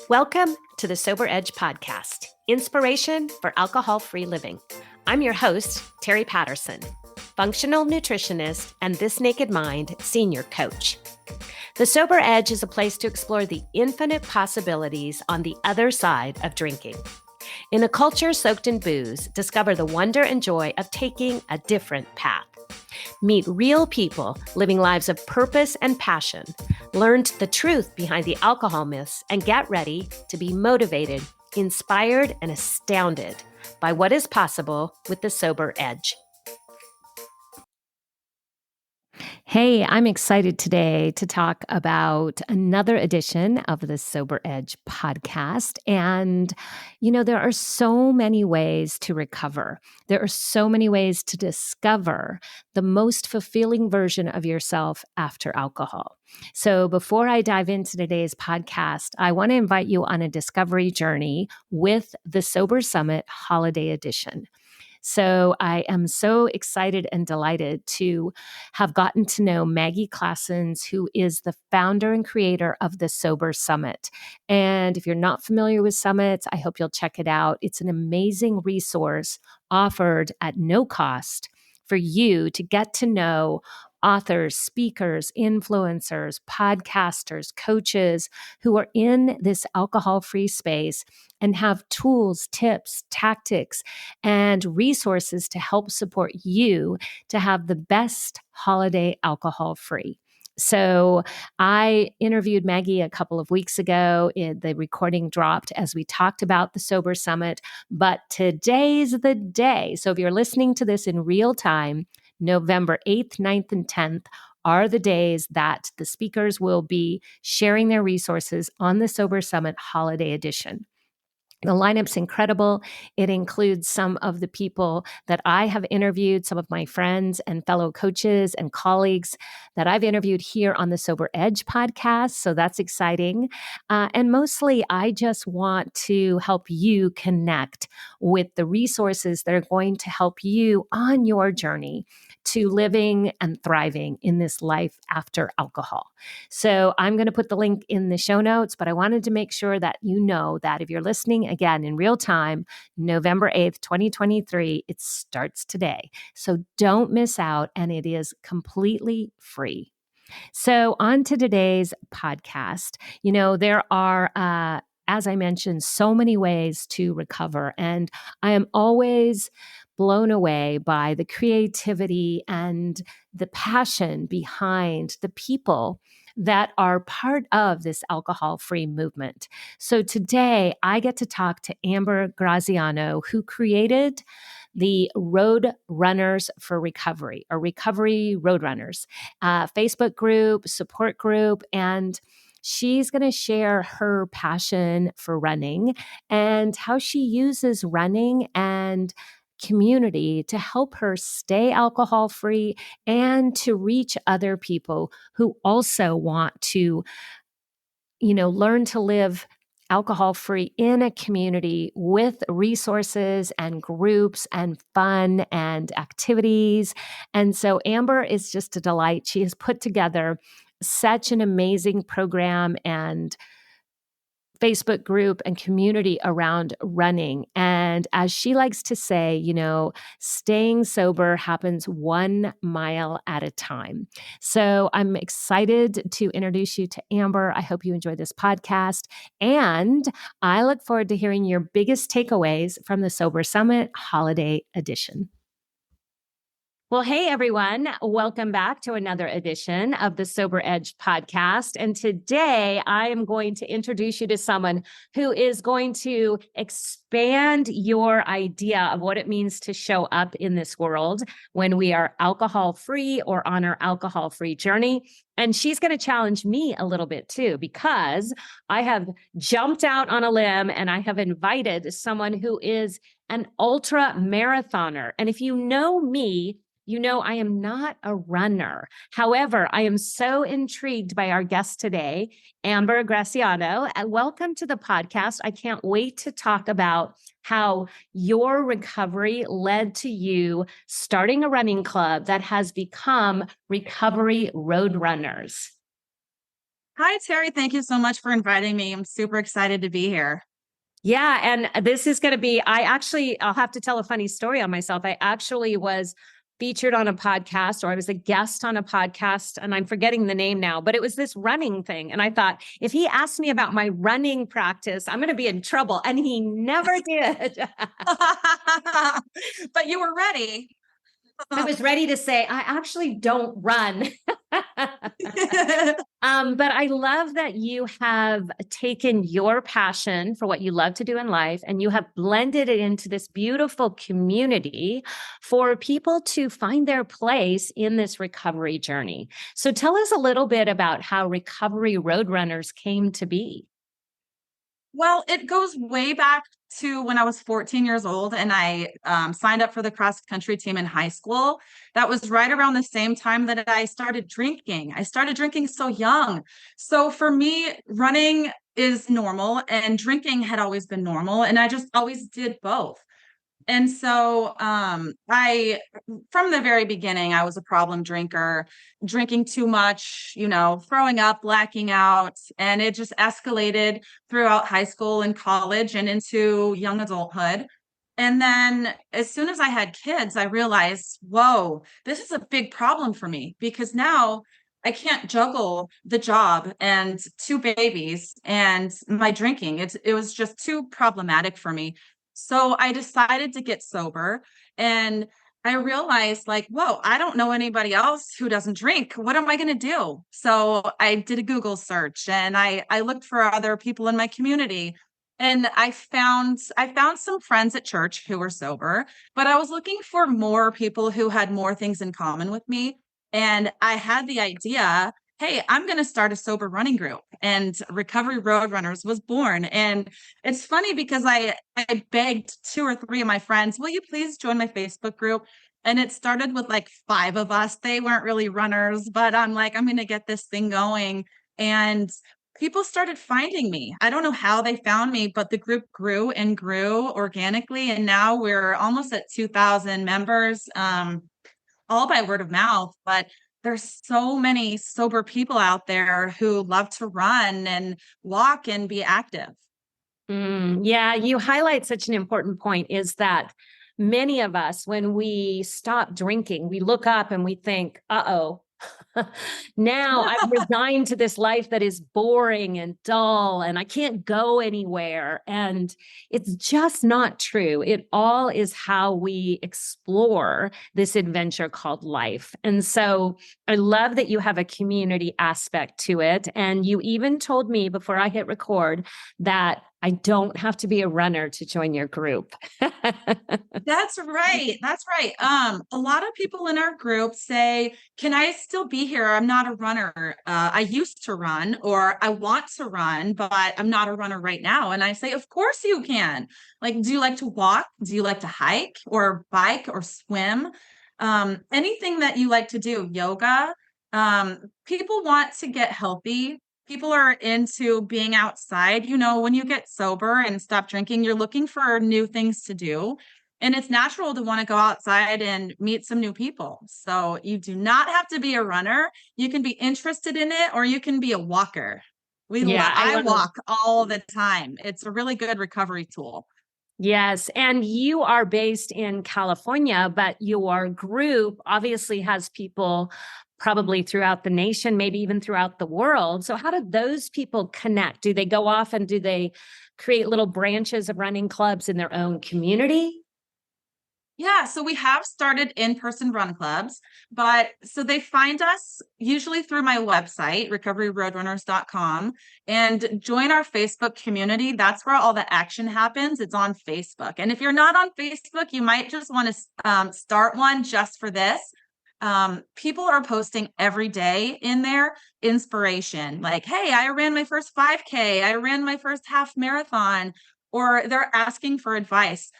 Welcome to the Sober Edge podcast, inspiration for alcohol-free living. I'm your host, Terry Patterson, functional nutritionist and This Naked Mind senior coach. The Sober Edge is a place to explore the infinite possibilities on the other side of drinking. In a culture soaked in booze, discover the wonder and joy of taking a different path. Meet real people living lives of purpose and passion, learn the truth behind the alcohol myths, and get ready to be motivated, inspired, and astounded by what is possible with the Sober Edge. Hey, I'm excited today to talk about another edition of the Sober Edge podcast. And, there are so many ways to recover. There are so many ways to discover the most fulfilling version of yourself after alcohol. So before I dive into today's podcast, I want to invite you on a discovery journey with the Sober Summit Holiday Edition. So I am so excited and delighted to have gotten to know Maggie Classens, who is the founder and creator of the Sober Summit. And if you're not familiar with summits, I hope you'll check it out. It's an amazing resource offered at no cost for you to get to know authors, speakers, influencers, podcasters, coaches who are in this alcohol-free space and have tools, tips, tactics, and resources to help support you to have the best holiday alcohol-free. So I interviewed Maggie a couple of weeks ago. The recording dropped as we talked about the Sober Summit, but today's the day. So if you're listening to this in real time, November 8th, 9th, and 10th are the days that the speakers will be sharing their resources on the Sober Summit Holiday Edition. The lineup's incredible. It includes some of the people that I have interviewed, some of my friends and fellow coaches and colleagues that I've interviewed here on the Sober Edge podcast. So that's exciting. And mostly, I just want to help you connect with the resources that are going to help you on your journey to living and thriving in this life after alcohol. So I'm going to put the link in the show notes, but I wanted to make sure that you know that if you're listening again in real time, November 8th, 2023, it starts today. So don't miss out, and it is completely free. So on to today's podcast. There are, as I mentioned, so many ways to recover, and I am always blown away by the creativity and the passion behind the people that are part of this alcohol-free movement. So today I get to talk to Amber Graziano, who created the Road Runners for Recovery, or Recovery Road Runners, Facebook group, support group, and she's going to share her passion for running and how she uses running and community to help her stay alcohol free and to reach other people who also want to, learn to live alcohol free in a community with resources and groups and fun and activities. And so Amber is just a delight. She has put together such an amazing program and Facebook group and community around running. And as she likes to say, staying sober happens 1 mile at a time. So I'm excited to introduce you to Amber. I hope you enjoy this podcast. And I look forward to hearing your biggest takeaways from the Sober Summit Holiday Edition. Well, hey, everyone. Welcome back to another edition of the Sober Edge podcast. And today I am going to introduce you to someone who is going to expand your idea of what it means to show up in this world when we are alcohol-free or on our alcohol-free journey. And she's going to challenge me a little bit too, because I have jumped out on a limb and I have invited someone who is an ultra marathoner. And if you know me, I am not a runner. However, I am so intrigued by our guest today, Amber Graziano. Welcome to the podcast. I can't wait to talk about how your recovery led to you starting a running club that has become Recovery Road Runners. Hi, Terry. Thank you so much for inviting me. I'm super excited to be here. Yeah, and this is going to be, I'll have to tell a funny story on myself. I actually was featured on a podcast, or I was a guest on a podcast, and I'm forgetting the name now, but it was this running thing. And I thought, if he asked me about my running practice, I'm going to be in trouble. And he never did. But you were ready. I was ready to say, I actually don't run. But I love that you have taken your passion for what you love to do in life and you have blended it into this beautiful community for people to find their place in this recovery journey. So tell us a little bit about how Recovery Roadrunners came to be. Well, it goes way back to when I was 14 years old and I signed up for the cross country team in high school. That was right around the same time that I started drinking. I started drinking so young. So for me, running is normal and drinking had always been normal. And I just always did both. And so I, from the very beginning, I was a problem drinker, drinking too much, throwing up, blacking out. And it just escalated throughout high school and college and into young adulthood. And then as soon as I had kids, I realized, whoa, this is a big problem for me because now I can't juggle the job and two babies and my drinking. It was just too problematic for me. So I decided to get sober and I realized like, whoa, I don't know anybody else who doesn't drink. What am I going to do? So I did a Google search and I looked for other people in my community and I found some friends at church who were sober, but I was looking for more people who had more things in common with me. And I had the idea, hey, I'm going to start a sober running group. And Recovery Roadrunners was born. And it's funny because I begged two or three of my friends, will you please join my Facebook group? And it started with like five of us. They weren't really runners, but I'm like, I'm going to get this thing going. And people started finding me. I don't know how they found me, but the group grew and grew organically. And now we're almost at 2,000 members, all by word of mouth. But there's so many sober people out there who love to run and walk and be active. Yeah, you highlight such an important point is that many of us, when we stop drinking, we look up and we think, uh-oh, now I'm resigned to this life that is boring and dull and I can't go anywhere. And it's just not true. It all is how we explore this adventure called life. And so I love that you have a community aspect to it. And you even told me before I hit record that I don't have to be a runner to join your group. That's right. That's right. A lot of people in our group say, "Can I still be here? I'm not a runner. I used to run, or I want to run, but I'm not a runner right now." And I say, "Of course you can. Like, do you like to walk? Do you like to hike or bike or swim? Anything that you like to do, yoga." People want to get healthy. People are into being outside. When you get sober and stop drinking, you're looking for new things to do. And it's natural to want to go outside and meet some new people. So you do not have to be a runner. You can be interested in it or you can be a walker. Yeah, I I love. walk all the time. It's a really good recovery tool. Yes. And you are based in California, but your group obviously has people probably throughout the nation, maybe even throughout the world. So, how do those people connect? Do they go off and do they create little branches of running clubs in their own community? Yeah, so we have started in-person run clubs, but so they find us usually through my website, recoveryroadrunners.com, and join our Facebook community. That's where all the action happens. It's on Facebook. And if you're not on Facebook, you might just want to start one just for this. People are posting every day in there inspiration, like, hey, I ran my first 5K, I ran my first half marathon, or they're asking for advice.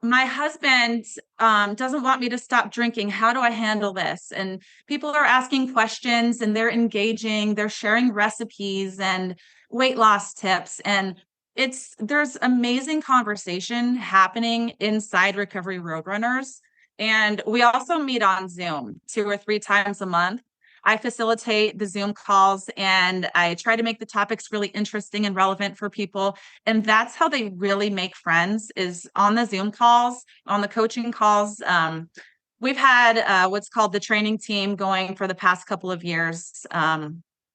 My husband doesn't want me to stop drinking. How do I handle this? And people are asking questions and they're engaging, they're sharing recipes and weight loss tips. And there's amazing conversation happening inside Recovery Roadrunners. And we also meet on Zoom 2 or 3 times a month. I facilitate the Zoom calls and I try to make the topics really interesting and relevant for people. And that's how they really make friends is on the Zoom calls, on the coaching calls. We've had what's called the training team going for the past couple of years.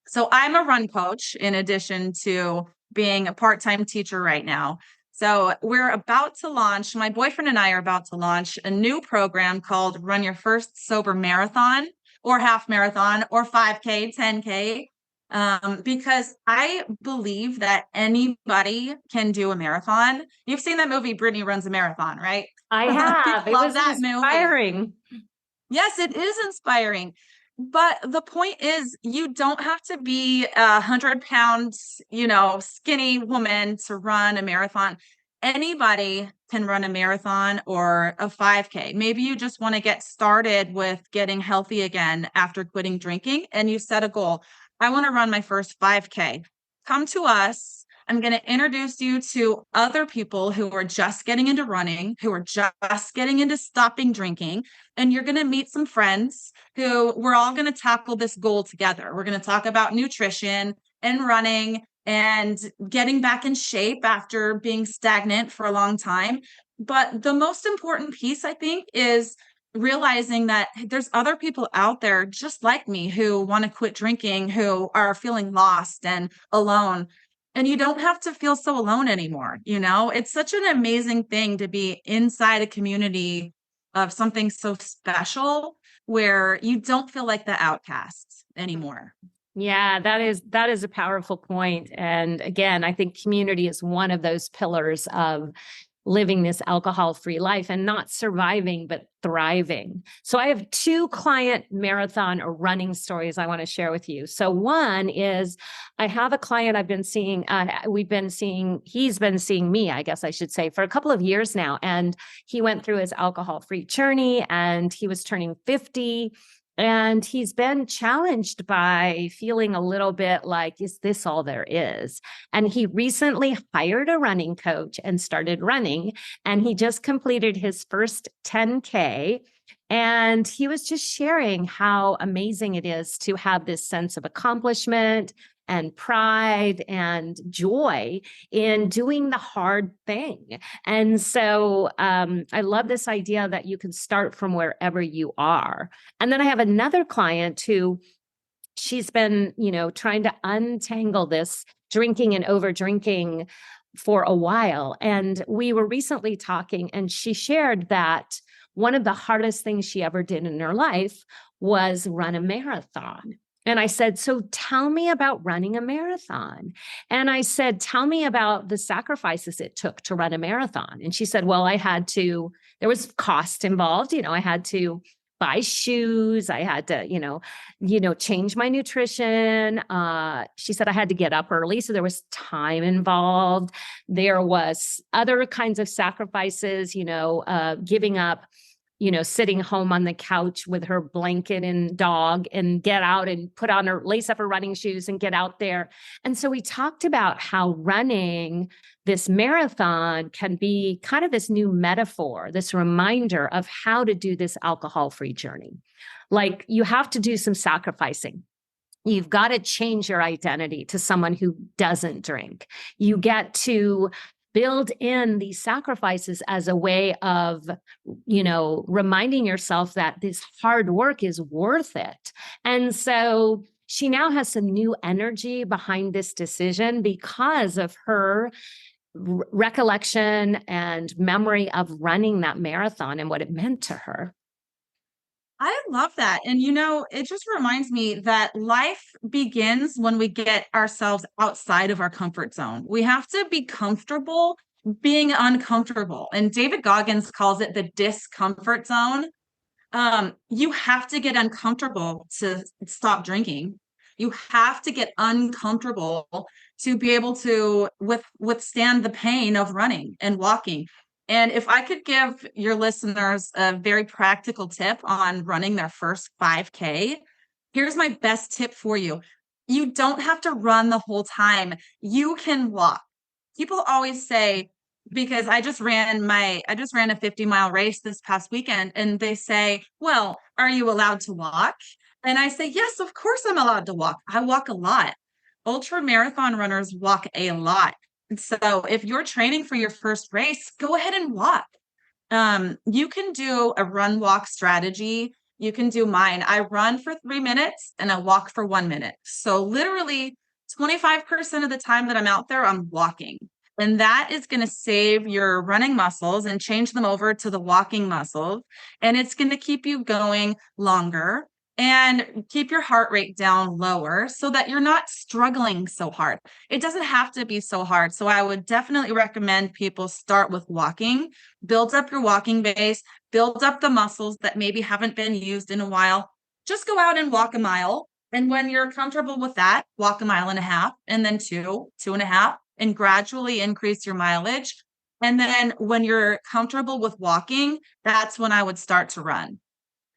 So I'm a run coach in addition to being a part-time teacher right now. So we're about to launch, my boyfriend and I are about to launch a new program called Run Your First Sober Marathon or half marathon or 5K, 10K. Because I believe that anybody can do a marathon. You've seen that movie, Brittany Runs a Marathon, right? I have. People It love was that movie. inspiring. Yes, it is inspiring. But the point is, you don't have to be 100 pound, skinny woman to run a marathon. Anybody can run a marathon or a 5K. Maybe you just want to get started with getting healthy again after quitting drinking and you set a goal. I want to run my first 5K. Come to us. I'm going to introduce you to other people who are just getting into running, who are just getting into stopping drinking, and you're going to meet some friends who we're all going to tackle this goal together. We're going to talk about nutrition and running and getting back in shape after being stagnant for a long time. But the most important piece, I think, is realizing that there's other people out there just like me who want to quit drinking, who are feeling lost and alone. And you don't have to feel so alone anymore. It's such an amazing thing to be inside a community of something so special where you don't feel like the outcast anymore. Yeah, that is a powerful point. And again, I think community is one of those pillars of living this alcohol-free life and not surviving, but thriving. So I have two client marathon or running stories I want to share with you. So one is I have a client I've been seeing, he's been seeing me, I guess I should say, for a couple of years now. And he went through his alcohol-free journey and he was turning 50. And he's been challenged by feeling a little bit like, is this all there is? And he recently hired a running coach and started running. And he just completed his first 10K. And he was just sharing how amazing it is to have this sense of accomplishment and pride and joy in doing the hard thing. And so I love this idea that you can start from wherever you are. And then I have another client who she's been, trying to untangle this drinking and over drinking for a while. And we were recently talking and she shared that one of the hardest things she ever did in her life was run a marathon. And I said, so tell me about running a marathon. And I said, tell me about the sacrifices it took to run a marathon. And she said, well, there was cost involved. I had to buy shoes. I had to, change my nutrition. She said I had to get up early. So there was time involved. There was other kinds of sacrifices, giving up, sitting home on the couch with her blanket and dog and get out and lace up her running shoes and get out there. And so we talked about how running this marathon can be kind of this new metaphor, this reminder of how to do this alcohol-free journey. Like you have to do some sacrificing. You've got to change your identity to someone who doesn't drink. You get to build in these sacrifices as a way of, reminding yourself that this hard work is worth it. And so she now has some new energy behind this decision because of her recollection and memory of running that marathon and what it meant to her. I love that. And it just reminds me that life begins when we get ourselves outside of our comfort zone. We have to be comfortable being uncomfortable. And David Goggins calls it the discomfort zone. You have to get uncomfortable to stop drinking. You have to get uncomfortable to be able to withstand the pain of running and walking. And if I could give your listeners a very practical tip on running their first 5K, here's my best tip for you. You don't have to run the whole time. You can walk. People always say, because I just ran a 50-mile race this past weekend, and they say, well, are you allowed to walk? And I say, yes, of course I'm allowed to walk. I walk a lot. Ultra marathon runners walk a lot. And so if you're training for your first race, go ahead and walk. You can do a run walk strategy. You can do mine. I run for 3 minutes and I walk for 1 minute. So literally 25% of the time that I'm out there, I'm walking. And that is going to save your running muscles and change them over to the walking muscles. And it's going to keep you going longer and keep your heart rate down lower so that you're not struggling so hard. It doesn't have to be so hard. So I would definitely recommend people start with walking, build up your walking base, build up the muscles that maybe haven't been used in a while. Just go out and walk a mile. And when you're comfortable with that, walk a mile and a half, and then two and a half, and gradually increase your mileage. And then when you're comfortable with walking, that's when I would start to run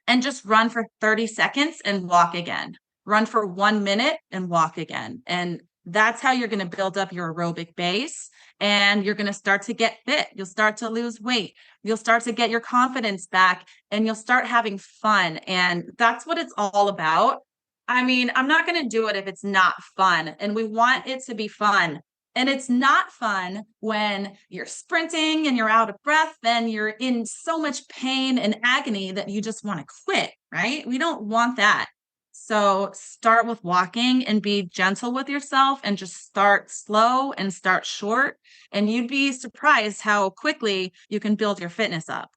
and just run for 30 seconds and walk again. Run for 1 minute and walk again. And that's how you're going to build up your aerobic base and you're going to start to get fit. You'll start to lose weight. You'll start to get your confidence back and you'll start having fun. And that's what it's all about. I mean, I'm not going to do it if it's not fun. And we want it to be fun. And it's not fun when you're sprinting and you're out of breath, then you're in so much pain and agony that you just want to quit, right? We don't want that. So start with walking and be gentle with yourself and just start slow and start short. And you'd be surprised how quickly you can build your fitness up.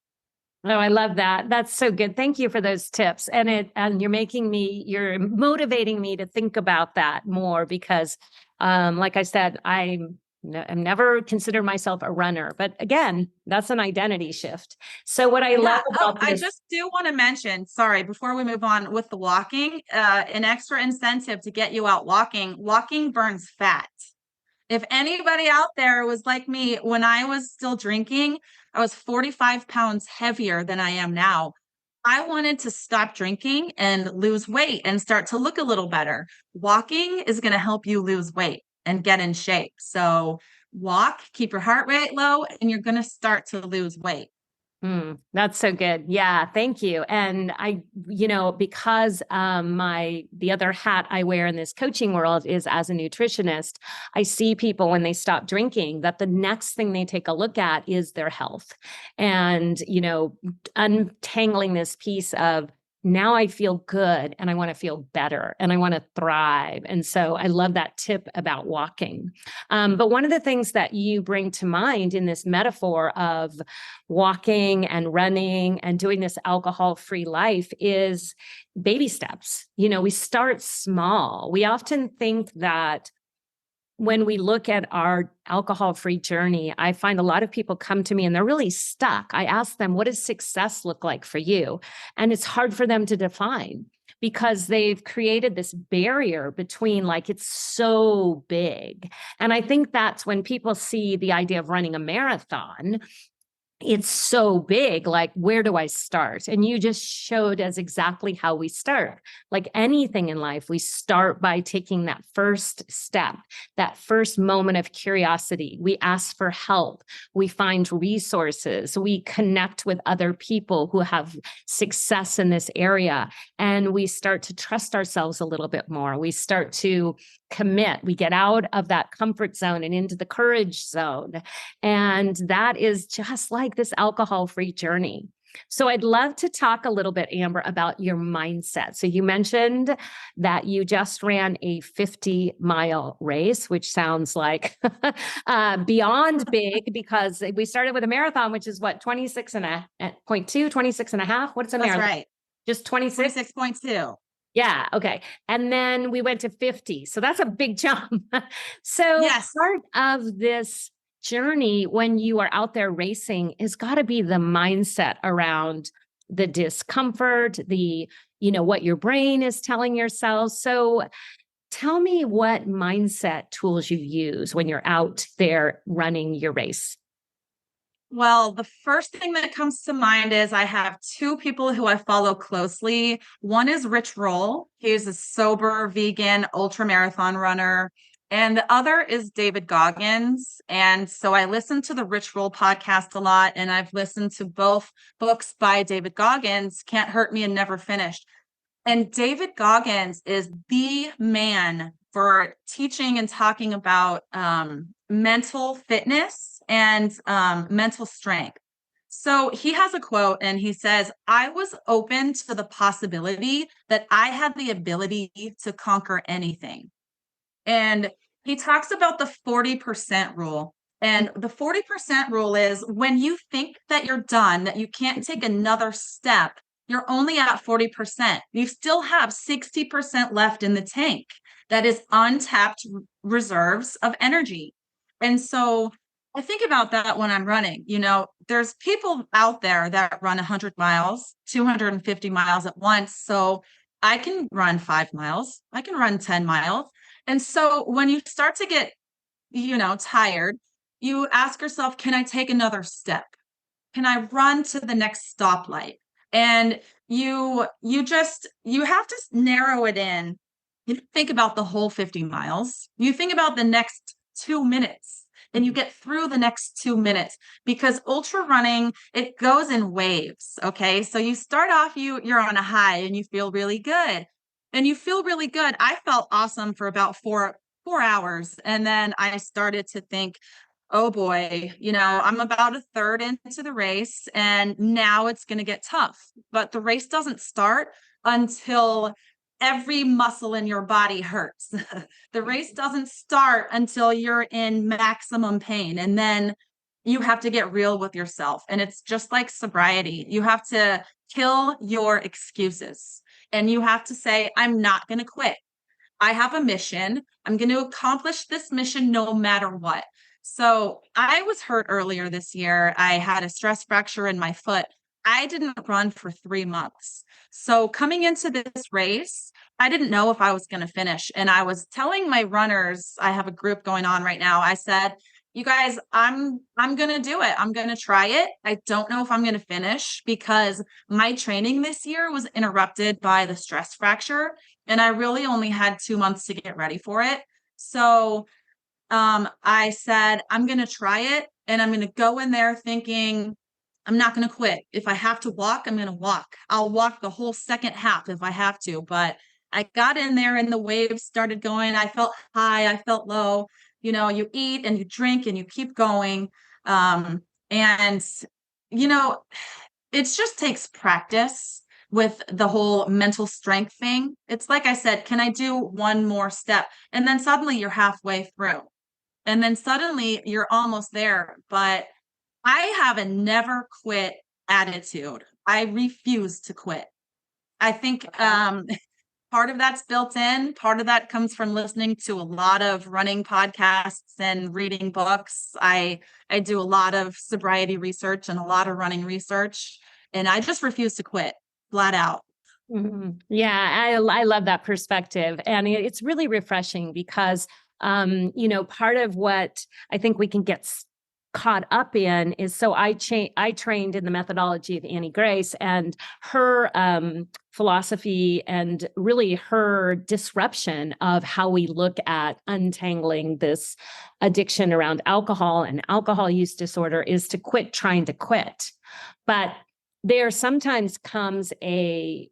Oh, I love that. That's so good. Thank you for those tips. And you're motivating me to think about that more because, like I said, I'm never considered myself a runner, but again, that's an identity shift. So what I love Yeah. Oh, about I this, just do want to mention, sorry, before we move on with the walking, an extra incentive to get you out walking. Walking burns fat. If anybody out there was like me, when I was still drinking, I was 45 pounds heavier than I am now. I wanted to stop drinking and lose weight and start to look a little better. Walking is going to help you lose weight and get in shape. So walk, keep your heart rate low, and you're going to start to lose weight. That's so good. Yeah, thank you. And because the other hat I wear in this coaching world is as a nutritionist, I see people when they stop drinking that the next thing they take a look at is their health. And, untangling this piece of now I feel good and I want to feel better and I want to thrive. And so I love that tip about walking. But one of the things that you bring to mind in this metaphor of walking and running and doing this alcohol-free life is baby steps. We start small. We often think that when we look at our alcohol-free journey, I find a lot of people come to me and they're really stuck. I ask them, what does success look like for you? And it's hard for them to define because they've created this barrier between like, it's so big. And I think that's when people see the idea of running a marathon, it's so big, like, where do I start? And you just showed us exactly how we start. Like anything in life, we start by taking that first step, that first moment of curiosity. We ask for help. We find resources. We connect with other people who have success in this area. And we start to trust ourselves a little bit more. We start to commit. We get out of that comfort zone and into the courage zone. And that is just like this alcohol-free journey. So I'd love to talk a little bit, Amber, about your mindset. So you mentioned that you just ran a 50-mile race, which sounds like beyond big because we started with a marathon, which is what, 26 and a 26 and a half? What's a That's marathon? right. Just 26? 26.2. Yeah. Okay. And then we went to 50. So that's a big jump. So Yes. part of this journey when you are out there racing is got to be the mindset around the discomfort, what your brain is telling yourself. So tell me what mindset tools you use when you're out there running your race. Well, the first thing that comes to mind is I have two people who I follow closely. One is Rich Roll. He's a sober vegan ultra marathon runner. And the other is David Goggins. And so I listen to the Rich Roll podcast a lot. And I've listened to both books by David Goggins, Can't Hurt Me and Never Finished. And David Goggins is the man for teaching and talking about mental fitness and mental strength. So he has a quote and he says, I was open to the possibility that I had the ability to conquer anything. And he talks about the 40% rule. And the 40% rule is when you think that you're done, that you can't take another step, you're only at 40%. You still have 60% left in the tank that is untapped reserves of energy. And so I think about that when I'm running. There's people out there that run 100 miles, 250 miles at once. So I can run 5 miles, I can run 10 miles. And so when you start to get, tired, you ask yourself, can I take another step? Can I run to the next stoplight? And you have to narrow it in. You don't think about the whole 50 miles. You think about the next 2 minutes and you get through the next 2 minutes because ultra running, it goes in waves. Okay. So you start off, you're on a high and you feel really good. And you feel really good. I felt awesome for about four hours. And then I started to think, oh boy, I'm about a third into the race and now it's going to get tough. But the race doesn't start until every muscle in your body hurts. The race doesn't start until you're in maximum pain. And then you have to get real with yourself. And it's just like sobriety. You have to kill your excuses and you have to say, I'm not going to quit. I have a mission. I'm going to accomplish this mission no matter what. So I was hurt earlier this year. I had a stress fracture in my foot. I didn't run for 3 months. So coming into this race, I didn't know if I was going to finish. And I was telling my runners, I have a group going on right now. I said, you guys, I'm going to do it. I'm going to try it. I don't know if I'm going to finish because my training this year was interrupted by the stress fracture and I really only had 2 months to get ready for it. So I said, I'm going to try it and I'm going to go in there thinking, I'm not going to quit. If I have to walk, I'm going to walk. I'll walk the whole second half if I have to. But I got in there and the waves started going. I felt high, I felt low. You eat and you drink and you keep going. And, you know, it just takes practice with the whole mental strength thing. It's like I said, can I do one more step? And then suddenly you're halfway through. And then suddenly you're almost there. But I have a never quit attitude. I refuse to quit. I think part of that's built in. Part of that comes from listening to a lot of running podcasts and reading books. I do a lot of sobriety research and a lot of running research, and I just refuse to quit flat out. Yeah, I love that perspective. And it's really refreshing because, part of what I think we can get caught up in is so I trained in the methodology of Annie Grace and her philosophy and really her disruption of how we look at untangling this addiction around alcohol and alcohol use disorder is to quit trying to quit. But there sometimes comes a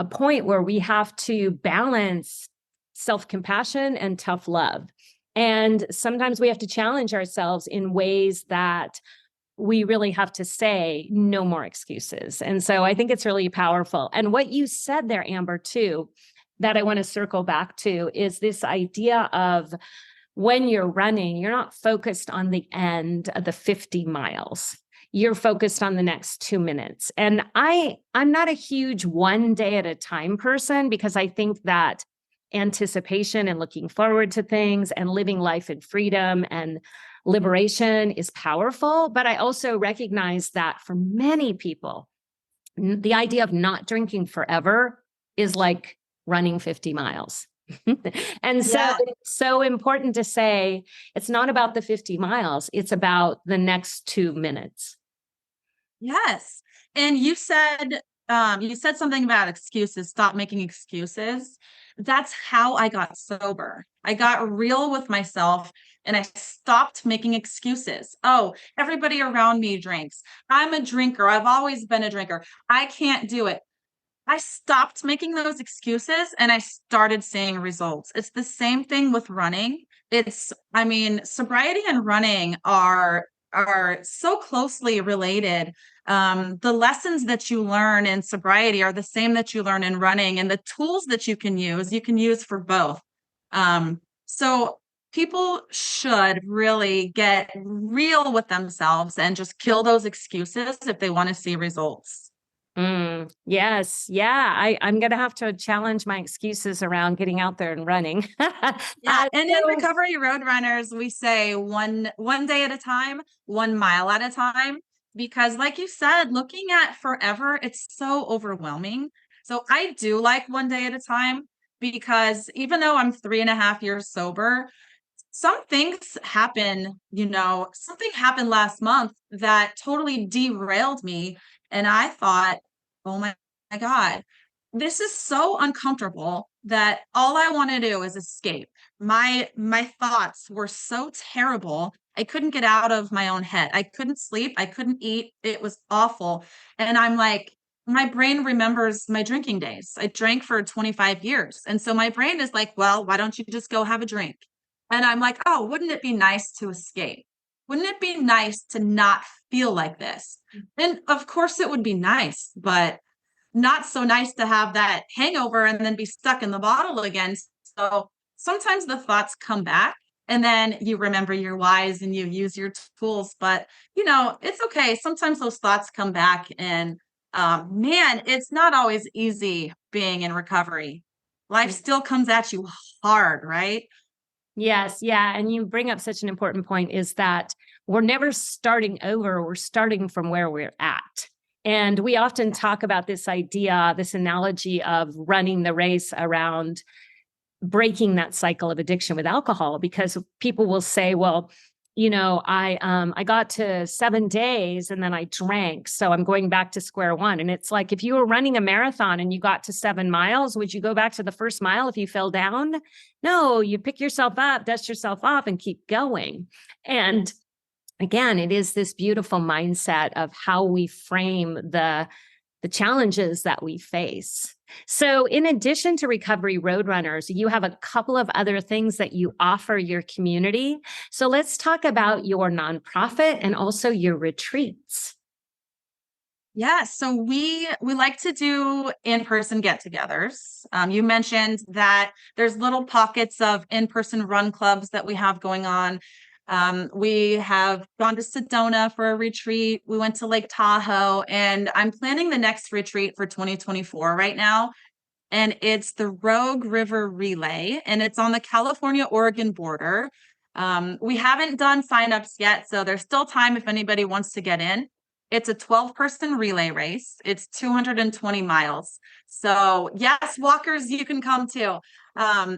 point where we have to balance self-compassion and tough love. And sometimes we have to challenge ourselves in ways that we really have to say no more excuses. And so I think it's really powerful. And what you said there, Amber, too, that I want to circle back to is this idea of when you're running, you're not focused on the end of the 50 miles. You're focused on the next 2 minutes. And I'm not a huge one day at a time person because I think that anticipation and looking forward to things and living life in freedom and liberation is powerful. But I also recognize that for many people, the idea of not drinking forever is like running 50 miles. And so Yeah. it's so important to say it's not about the 50 miles, it's about the next 2 minutes. Yes. And you said something about excuses, stop making excuses. That's how I got sober. I got real with myself and I stopped making excuses. Oh, everybody around me drinks. I'm a drinker. I've always been a drinker. I can't do it. I stopped making those excuses and I started seeing results. It's the same thing with running. I mean, sobriety and running are so closely related. The lessons that you learn in sobriety are the same that you learn in running, and the tools that you can use for both. So people should really get real with themselves and just kill those excuses if they want to see results. Yes. Yeah. I'm going to have to challenge my excuses around getting out there and running. Yeah, and in So recovery road runners, we say one day at a time, 1 mile at a time, because like you said, looking at forever, it's so overwhelming. So I do like one day at a time because even though I'm 3.5 years sober, some things happen, something happened last month that totally derailed me. And I thought, oh my God, this is so uncomfortable that all I want to do is escape. My thoughts were so terrible. I couldn't get out of my own head. I couldn't sleep. I couldn't eat. It was awful. And I'm like, my brain remembers my drinking days. I drank for 25 years. And so my brain is like, well, why don't you just go have a drink? And I'm like, oh, wouldn't it be nice to escape? Wouldn't it be nice to not feel like this? And of course it would be nice, but not so nice to have that hangover and then be stuck in the bottle again. So sometimes the thoughts come back and then you remember your whys and you use your tools. But, it's okay. Sometimes those thoughts come back and man, it's not always easy being in recovery. Life still comes at you hard, right? yes, yeah. And you bring up such an important point is that we're never starting over, we're starting from where we're at. And we often talk about this idea, this analogy of running the race around breaking that cycle of addiction with alcohol, because people will say, well, I got to 7 days and then I drank, so I'm going back to square one. And it's like, if you were running a marathon and you got to 7 miles, would you go back to the first mile if you fell down? No, you pick yourself up, dust yourself off, and keep going. And again, it is this beautiful mindset of how we frame the challenges that we face. So, in addition to Recovery Roadrunners, you have a couple of other things that you offer your community. So, let's talk about your nonprofit and also your retreats. Yeah, so we like to do in-person get-togethers. You mentioned that there's little pockets of in-person run clubs that we have going on. We have gone to Sedona for a retreat. We went to Lake Tahoe, and I'm planning the next retreat for 2024 right now. And it's the Rogue River Relay, and it's on the California-Oregon border. We haven't done signups yet, so there's still time if anybody wants to get in. It's a 12-person relay race. It's 220 miles. So yes, walkers, you can come too.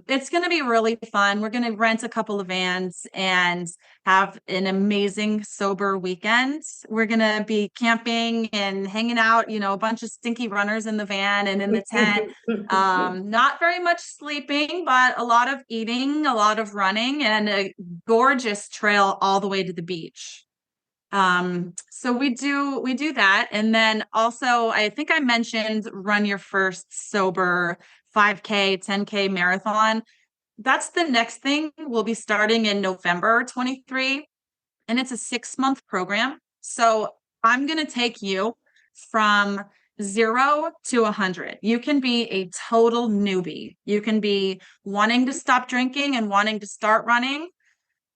It's going to be really fun. We're going to rent a couple of vans and have an amazing sober weekend. We're going to be camping and hanging out, a bunch of stinky runners in the van and in the tent. Not very much sleeping, but a lot of eating, a lot of running, and a gorgeous trail all the way to the beach. So we do that. And then also, I think I mentioned run your first sober 5K, 10K marathon. That's the next thing. We'll be starting in November 23, and it's a 6-month program. So I'm going to take you from 0 to 100. You can be a total newbie. You can be wanting to stop drinking and wanting to start running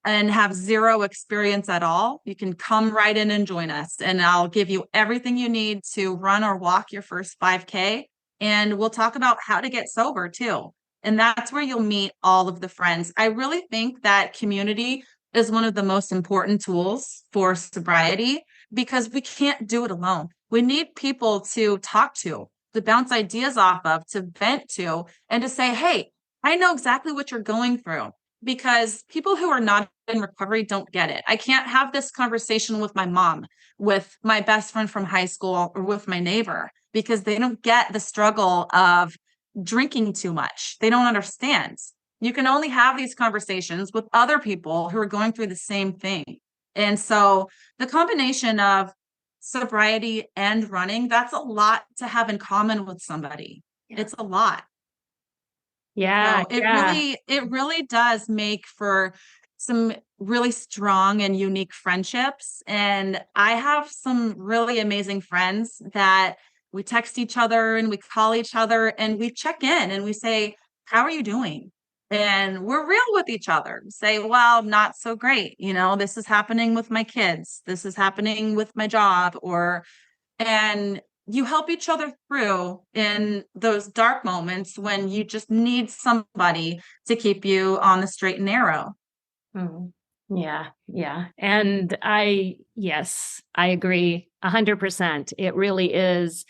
and have zero experience at all. You can come right in and join us, and I'll give you everything you need to run or walk your first 5K. And we'll talk about how to get sober too. And that's where you'll meet all of the friends. I really think that community is one of the most important tools for sobriety because we can't do it alone. We need people to talk to bounce ideas off of, to vent to, and to say, hey, I know exactly what you're going through, because people who are not in recovery don't get it. I can't have this conversation with my mom, with my best friend from high school, or with my neighbor, because they don't get the struggle of drinking too much. They don't understand. You can only have these conversations with other people who are going through the same thing. And so the combination of sobriety and running, that's a lot to have in common with somebody. Yeah. It's a lot. Yeah. So Yeah. it really does make for some really strong and unique friendships. And I have some really amazing friends that we text each other and we call each other and we check in and we say, how are you doing? And we're real with each other. Say, well, not so great. This is happening with my kids. This is happening with my job, and you help each other through in those dark moments when you just need somebody to keep you on the straight and narrow. Mm. Yeah, yeah. And yes, I agree 100%. It really is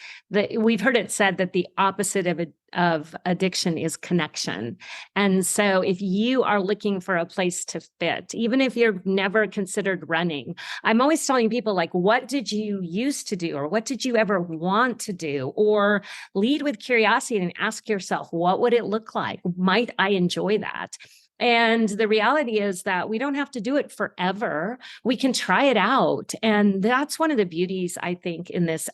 we've heard it said that the opposite of addiction is connection. And so if you are looking for a place to fit, even if you've never considered running, I'm always telling people, like, what did you used to do? Or what did you ever want to do? Or lead with curiosity and ask yourself, what would it look like? Might I enjoy that? And the reality is that we don't have to do it forever. We can try it out. And that's one of the beauties, I think, in this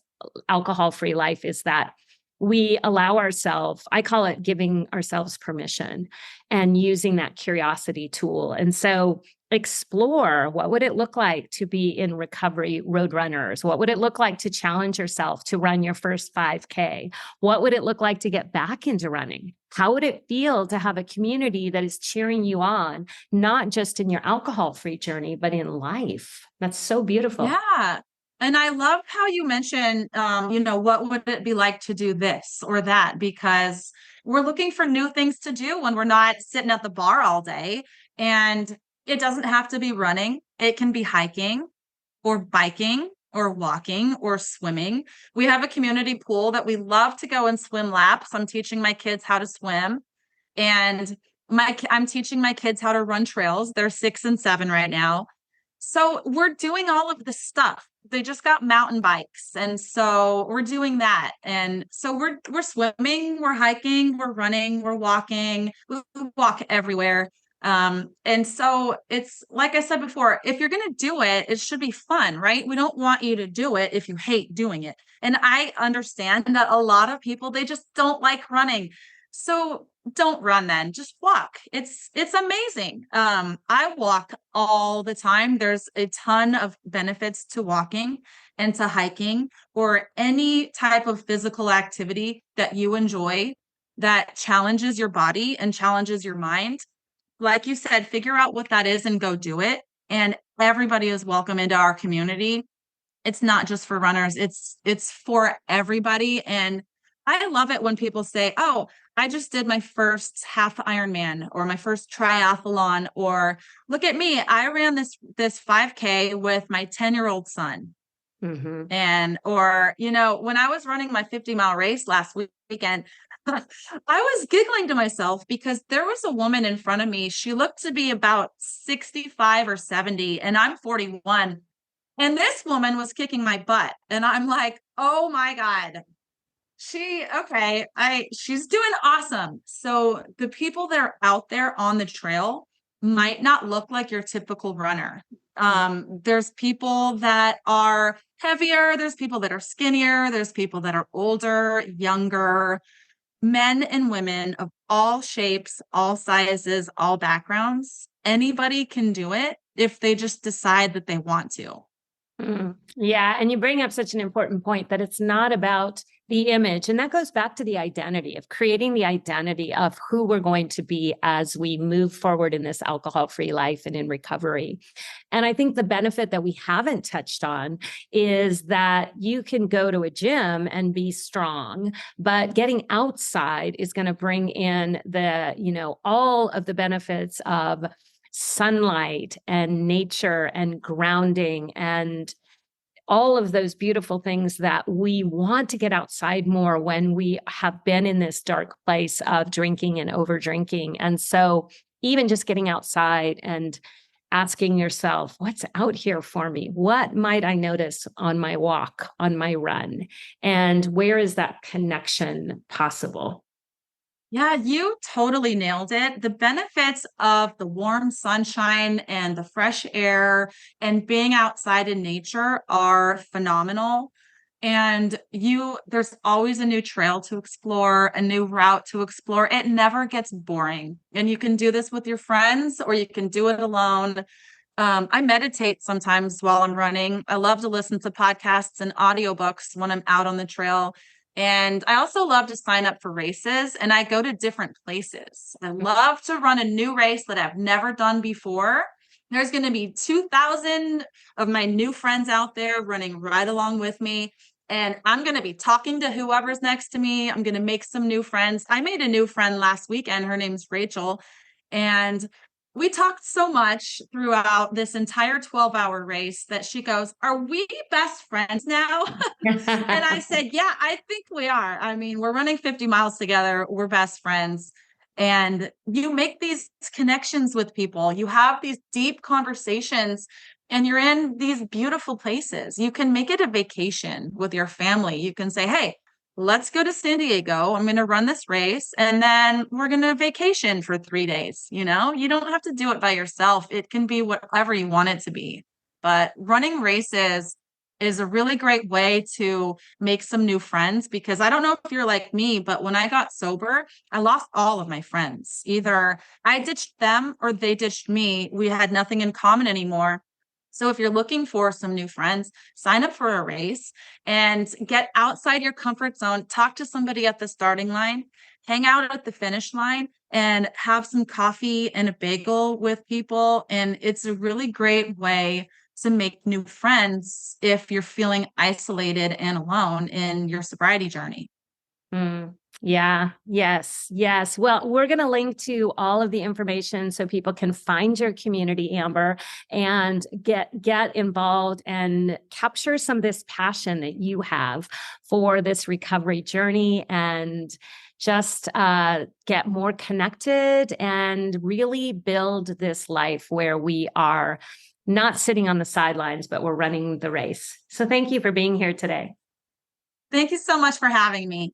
alcohol-free life is that we allow ourselves, I call it giving ourselves permission and using that curiosity tool. And so explore, what would it look like to be in recovery road runners? What would it look like to challenge yourself to run your first 5K? What would it look like to get back into running? How would it feel to have a community that is cheering you on, not just in your alcohol-free journey, but in life? That's so beautiful. Yeah. And I love how you mentioned, what would it be like to do this or that? Because we're looking for new things to do when we're not sitting at the bar all day. And it doesn't have to be running, it can be hiking or biking or walking or swimming. We have a community pool that we love to go and swim laps. I'm teaching my kids how to swim, and I'm teaching my kids how to run trails. They're 6 and 7 right now. So we're doing all of this stuff. They just got mountain bikes. And so we're doing that. And so we're swimming, we're hiking, we're running, we're walking, we walk everywhere. And so it's like I said before, if you're going to do it, it should be fun, right? We don't want you to do it if you hate doing it. And I understand that a lot of people, they just don't like running. So don't run then, just walk. It's amazing. I walk all the time. There's a ton of benefits to walking and to hiking or any type of physical activity that you enjoy that challenges your body and challenges your mind. Like you said, figure out what that is and go do it. And everybody is welcome into our community. It's not just for runners, it's for everybody. And I love it when people say, oh, I just did my first half Ironman or my first triathlon, or look at me, I ran this 5K with my 10-year-old son. Mm-hmm. And or when I was running my 50-mile race last weekend, I was giggling to myself because there was a woman in front of me. She looked to be about 65 or 70 and I'm 41. And this woman was kicking my butt. And I'm like, oh my God. She's doing awesome. So the people that are out there on the trail might not look like your typical runner. There's people that are heavier, there's people that are skinnier, there's people that are older, younger, men and women of all shapes, all sizes, all backgrounds. Anybody can do it if they just decide that they want to. Yeah. And you bring up such an important point that it's not about the image. And that goes back to the identity of creating the identity of who we're going to be as we move forward in this alcohol-free life and in recovery. And I think the benefit that we haven't touched on is that you can go to a gym and be strong, but getting outside is going to bring in all of the benefits of sunlight and nature and grounding and all of those beautiful things that we want to get outside more when we have been in this dark place of drinking and over drinking. And so even just getting outside and asking yourself, what's out here for me? What might I notice on my walk, on my run? And where is that connection possible? Yeah, you totally nailed it. The benefits of the warm sunshine and the fresh air and being outside in nature are phenomenal. And there's always a new trail to explore, a new route to explore. It never gets boring. And you can do this with your friends or you can do it alone. I meditate sometimes while I'm running. I love to listen to podcasts and audiobooks when I'm out on the trail. And I also love to sign up for races and I go to different places. I love to run a new race that I've never done before. There's going to be 2,000 of my new friends out there running right along with me. And I'm going to be talking to whoever's next to me. I'm going to make some new friends. I made a new friend last weekend. Her name's Rachel. And we talked so much throughout this entire 12-hour race that she goes, "Are we best friends now?" And I said, "Yeah, I think we are. I mean, we're running 50 miles together. We're best friends." And you make these connections with people. You have these deep conversations and you're in these beautiful places. You can make it a vacation with your family. You can say, "Hey, let's go to San Diego. I'm going to run this race and then we're going to vacation for 3 days." You don't have to do it by yourself. It can be whatever you want it to be. But running races is a really great way to make some new friends because I don't know if you're like me, but when I got sober, I lost all of my friends. Either I ditched them or they ditched me. We had nothing in common anymore. So if you're looking for some new friends, sign up for a race and get outside your comfort zone. Talk to somebody at the starting line, hang out at the finish line, and have some coffee and a bagel with people. And it's a really great way to make new friends if you're feeling isolated and alone in your sobriety journey. Mm, yeah. Yes. Yes. Well, we're going to link to all of the information so people can find your community, Amber, and get involved and capture some of this passion that you have for this recovery journey and just get more connected and really build this life where we are not sitting on the sidelines, but we're running the race. So thank you for being here today. Thank you so much for having me.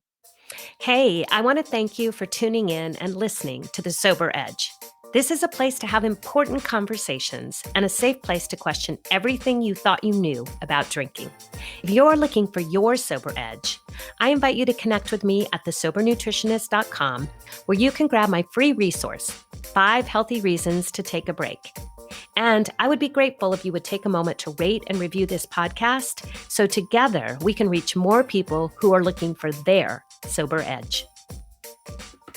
Hey, I want to thank you for tuning in and listening to The Sober Edge. This is a place to have important conversations and a safe place to question everything you thought you knew about drinking. If you're looking for your sober edge, I invite you to connect with me at thesobernutritionist.com, where you can grab my free resource, 5 Healthy Reasons to Take a Break. And I would be grateful if you would take a moment to rate and review this podcast so together we can reach more people who are looking for their sober edge.